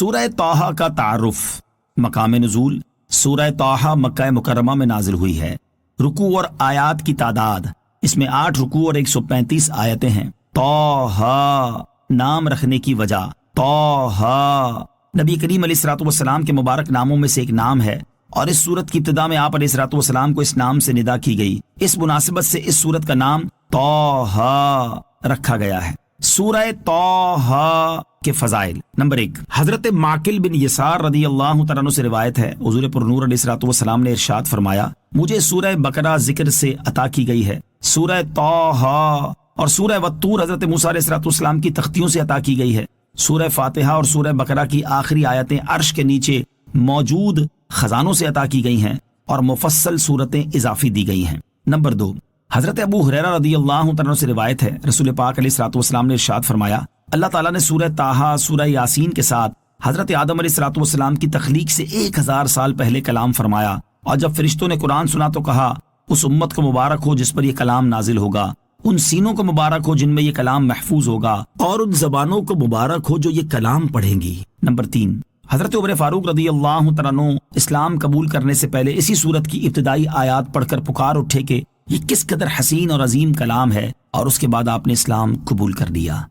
سورہ طٰہٰ کا تعارف۔ مقام نزول، سورہ طٰہٰ مکہ مکرمہ میں نازل ہوئی ہے۔ رکوع اور آیات کی تعداد، اس میں 8 رکوع اور 135 آیتیں ہیں۔ طٰہٰ نام رکھنے کی وجہ، طٰہٰ نبی کریم علیہ الصلوۃ والسلام کے مبارک ناموں میں سے ایک نام ہے، اور اس سورت کی ابتدا میں آپ علیہ الصلوۃ والسلام کو اس نام سے ندا کی گئی۔ اس مناسبت سے اس سورت کا نام طٰہٰ رکھا گیا ہے۔ سورہ طٰہٰ کے فضائل۔ نمبر 1، حضرت معقل بن یسار رضی اللہ تعالیٰ عنہ سے روایت ہے، حضور پر نور علیہ الصلوۃ والسلام نے ارشاد فرمایا، مجھے سورہ بقرہ ذکر سے عطا کی گئی ہے، سورہ طٰہٰ اور سورہ والطور حضرت موسیٰ علیہ الصلوۃ والسلام کی تختیوں سے عطا کی گئی ہے۔ سورہ فاتحہ اور سورہ بقرہ کی آخری آیتیں عرش کے نیچے موجود خزانوں سے عطا کی گئی ہیں اور مفصل صورتیں اضافی دی گئی ہیں۔ نمبر 2، حضرت ابو ہریرہ رضی اللہ تعالیٰ عنہ سے روایت ہے، رسول پاک علیہ الصلوۃ والسلام نے ارشاد فرمایا، اللہ تعالیٰ نے سورہ طٰہٰ، سورہ یاسین کے ساتھ حضرت آدم علیہ الصلوۃ والسلام کی تخلیق سے 1000 سال پہلے کلام فرمایا، اور جب فرشتوں نے قرآن سنا تو کہا، اس امت کو مبارک ہو جس پر یہ کلام نازل ہوگا، ان سینوں کو مبارک ہو جن میں یہ کلام محفوظ ہوگا، اور ان زبانوں کو مبارک ہو جو یہ کلام پڑھیں گی۔ نمبر 3، حضرت عمر فاروق رضی اللہ تعالیٰ عنہ اسلام قبول کرنے سے پہلے اسی سورت کی ابتدائی آیات پڑھ کر پکار اٹھے کہ یہ کس قدر حسین اور عظیم کلام ہے، اور اس کے بعد آپ نے اسلام قبول کر لیا۔